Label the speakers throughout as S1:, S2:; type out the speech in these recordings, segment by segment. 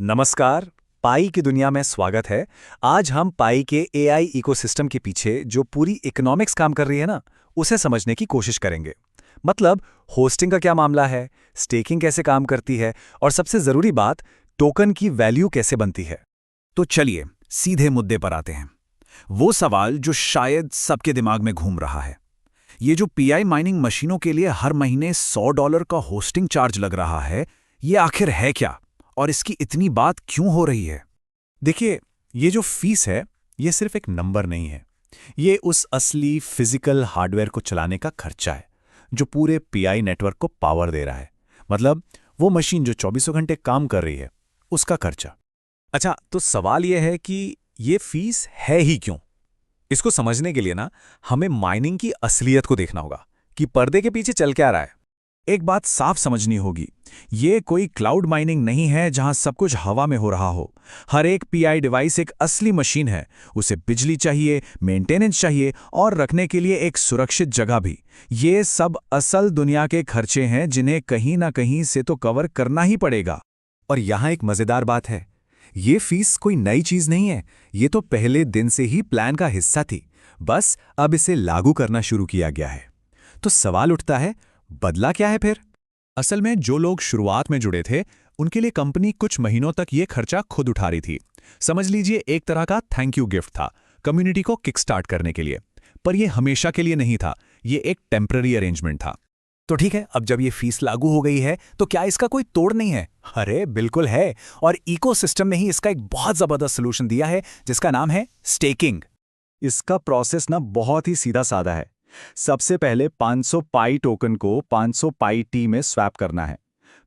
S1: नमस्कार। पाई की दुनिया में स्वागत है। आज हम पाई के एआई इकोसिस्टम के पीछे जो पूरी इकोनॉमिक्स काम कर रही है ना, उसे समझने की कोशिश करेंगे। मतलब होस्टिंग का क्या मामला है, स्टेकिंग कैसे काम करती है, और सबसे जरूरी बात, टोकन की वैल्यू कैसे बनती है।
S2: तो चलिए सीधे मुद्दे पर आते हैं। वो सवाल जो शायद सबके दिमाग में घूम रहा है। ये जो पीआई माइनिंग मशीनों के लिए हर महीने $100 का होस्टिंग चार्ज लग रहा है, ये आखिर है क्या? और इसकी इतनी बात क्यों हो रही है?
S1: देखिए, ये जो फीस है, ये सिर्फ एक नंबर नहीं है। ये उस असली फिजिकल हार्डवेयर को चलाने का खर्चा है, जो पूरे पीआई नेटवर्क को पावर दे रहा है। मतलब वो मशीन जो 24 घंटे काम कर रही है, उसका खर्चा। अच्छा, तो सवाल यह है कि ये फीस है ही क्यों? इसको समझने के लिए ना, हमें माइनिंग की असलियत को देखना होगा कि पर्दे के पीछे चल क्या रहा है।
S2: एक बात साफ समझनी होगी, ये कोई क्लाउड माइनिंग नहीं है जहां सब कुछ हवा में हो रहा हो। हर एक पीआई डिवाइस एक असली मशीन है। उसे बिजली चाहिए, मेंटेनेंस चाहिए और रखने के लिए एक सुरक्षित जगह भी। ये सब असल दुनिया के खर्चे हैं जिन्हें कहीं ना कहीं से तो कवर करना ही पड़ेगा।
S1: और यहाँ एक मजेदार बात है, ये फीस कोई नई चीज नहीं है। ये तो पहले दिन से ही प्लान का हिस्सा थी, बस अब इसे लागू करना शुरू किया गया है। तो सवाल उठता है, बदला क्या है फिर?
S3: असल में जो लोग शुरुआत में जुड़े थे, उनके लिए कंपनी कुछ महीनों तक ये खर्चा खुद उठा रही थी। समझ लीजिए एक तरह का थैंक यू गिफ्ट था, कम्युनिटी को किकस्टार्ट करने के लिए। पर यह हमेशा के लिए नहीं था, ये एक टेम्पररी अरेंजमेंट था।
S1: तो ठीक है, अब जब ये फीस लागू हो गई है, तो क्या इसका कोई तोड़ नहीं है? अरे बिल्कुल है। और इकोसिस्टम ने ही इसका एक बहुत जबरदस्त सोल्यूशन दिया है, जिसका नाम है स्टेकिंग। इसका प्रोसेस ना बहुत ही सीधा साधा है। सबसे पहले 500 पाई टोकन को 500 पाई टी में स्वैप करना है।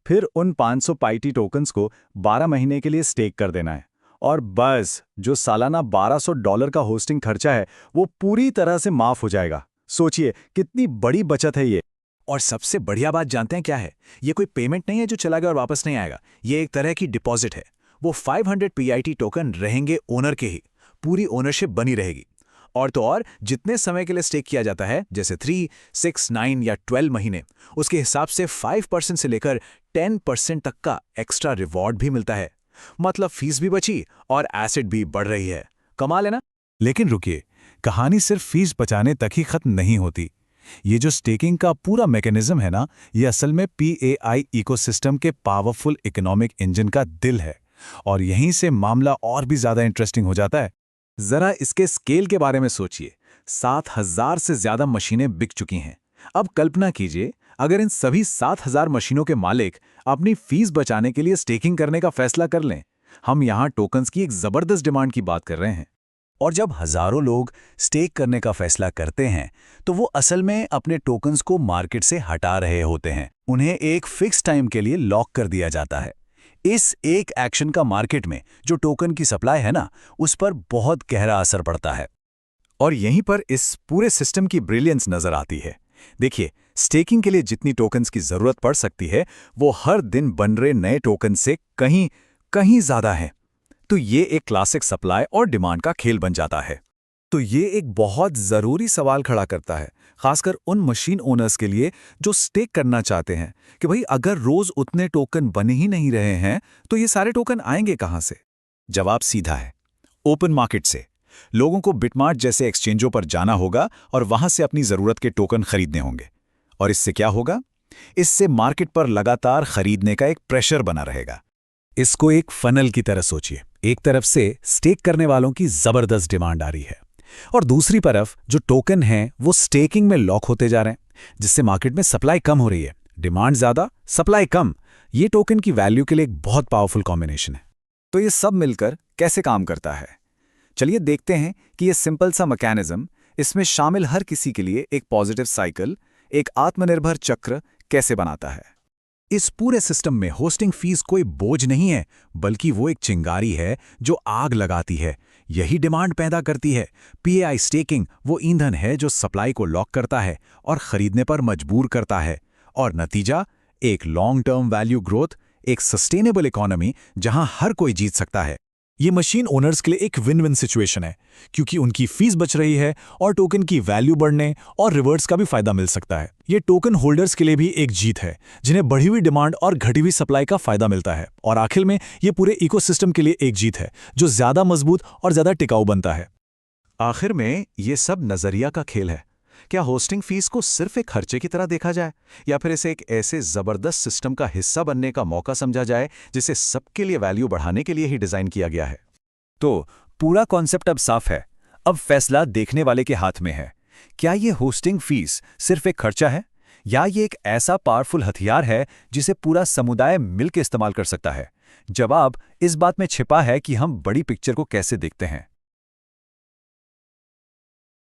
S1: फिर उन 500 पाई टी टोकन्स को 12 महीने के लिए स्टेक कर देना है। और बस जो सालाना $1200 का होस्टिंग खर्चा है, वो पूरी तरह से माफ हो जाएगा। सोचिए कितनी बड़ी बचत है ये।
S3: और सबसे बढ़िया बात जानते हैं क्या है? ये कोई पेमेंट नहीं है जो चला गया और वापस नहीं आएगा। ये एक तरह की डिपॉजिट है। वो 500 पीआईटी टोकन रहेंगे ओनर के ही, पूरी ओनरशिप बनी रहेगी। और तो और जितने समय के लिए स्टेक किया जाता है, जैसे 3, 6, 9 या 12 महीने, उसके हिसाब से 5% से लेकर 10% तक का एक्स्ट्रा रिवॉर्ड भी मिलता है। मतलब फीस भी बची और एसेट भी बढ़ रही है। कमाल है ना?
S2: लेकिन रुकिए, कहानी सिर्फ फीस बचाने तक ही खत्म नहीं होती। ये जो स्टेकिंग का पूरा मैकेनिज्म है ना, ये असल में पीएआई इकोसिस्टम के पावरफुल इकोनॉमिक इंजन का दिल है। और यहीं से मामला और भी ज्यादा इंटरेस्टिंग हो जाता है।
S1: जरा इसके स्केल के बारे में सोचिए। 7,000 से ज्यादा मशीनें बिक चुकी हैं। अब कल्पना कीजिए, अगर इन सभी 7,000 मशीनों के मालिक अपनी फीस बचाने के लिए स्टेकिंग करने का फैसला कर लें। हम यहां टोकन्स की एक जबरदस्त डिमांड की बात कर रहे हैं। और जब हजारों लोग स्टेक करने का फैसला करते हैं, तो वो असल में अपने टोकन्स को मार्केट से हटा रहे होते हैं। उन्हें एक फिक्स टाइम के लिए लॉक कर दिया जाता है। इस एक एक्शन का मार्केट में जो टोकन की सप्लाई है ना, उस पर बहुत गहरा असर पड़ता है। और यहीं पर इस पूरे सिस्टम की ब्रिलियंस नजर आती है। देखिए, स्टेकिंग के लिए जितनी टोकन्स की जरूरत पड़ सकती है, वो हर दिन बन रहे नए टोकन से कहीं कहीं ज्यादा है। तो ये एक क्लासिक सप्लाई और डिमांड का खेल बन जाता है। तो ये एक बहुत ज़रूरी सवाल खड़ा करता है, खासकर उन मशीन ओनर्स के लिए जो स्टेक करना चाहते हैं, कि भाई अगर रोज उतने टोकन बने ही नहीं रहे हैं, तो ये सारे टोकन आएंगे कहाँ से? जवाब सीधा है, ओपन मार्केट से। लोगों को बिटमार्ट जैसे एक्सचेंजों पर जाना होगा और वहां से अपनी ज़रूरत के टोकन खरीदने होंगे। और इससे क्या होगा? इससे मार्केट पर लगातार खरीदने का एक प्रेशर बना रहेगा। इसको एक फनल की तरह सोचिए। एक तरफ से स्टेक करने वालों की जबरदस्त डिमांड आ रही है, और दूसरी तरफ जो टोकन हैं वो स्टेकिंग में लॉक होते जा रहे हैं, जिससे मार्केट में सप्लाई कम हो रही है। डिमांड ज्यादा, सप्लाई कम। ये टोकन की वैल्यू के लिए एक बहुत पावरफुल कॉम्बिनेशन है। तो ये सब मिलकर कैसे काम करता है? चलिए देखते हैं कि ये सिंपल सा मैकेनिज्म, इसमें शामिल हर किसी के लिए एक पॉजिटिव साइकिल, एक आत्मनिर्भर चक्र कैसे बनाता है। इस पूरे सिस्टम में होस्टिंग फीस कोई बोझ नहीं है, बल्कि वो एक चिंगारी है जो आग लगाती है। यही डिमांड पैदा करती है। पीएआई स्टेकिंग वो ईंधन है जो सप्लाई को लॉक करता है और खरीदने पर मजबूर करता है। और नतीजा, एक लॉन्ग टर्म वैल्यू ग्रोथ, एक सस्टेनेबल इकोनॉमी जहां हर कोई जीत सकता है।
S3: ये मशीन ओनर्स के लिए एक विन विन सिचुएशन है, क्योंकि उनकी फीस बच रही है और टोकन की वैल्यू बढ़ने और रिवर्ट्स का भी फायदा मिल सकता है। ये टोकन होल्डर्स के लिए भी एक जीत है, जिन्हें बढ़ी हुई डिमांड और घटी हुई सप्लाई का फायदा मिलता है। और आखिर में ये पूरे इकोसिस्टम के लिए एक जीत है, जो ज्यादा मजबूत और ज्यादा टिकाऊ बनता है।
S1: आखिर में ये सब नजरिया का खेल है। क्या होस्टिंग फीस को सिर्फ एक खर्चे की तरह देखा जाए, या फिर इसे एक ऐसे जबरदस्त सिस्टम का हिस्सा बनने का मौका समझा जाए जिसे सबके लिए वैल्यू बढ़ाने के लिए ही डिजाइन किया गया है?
S2: तो पूरा कॉन्सेप्ट अब साफ है। अब फैसला देखने वाले के हाथ में है। क्या ये होस्टिंग फीस सिर्फ एक खर्चा है, या ये एक ऐसा पावरफुल हथियार है जिसे पूरा समुदाय मिलकर इस्तेमाल कर सकता है? जवाब इस बात में छिपा है कि हम बड़ी पिक्चर को कैसे देखते हैं।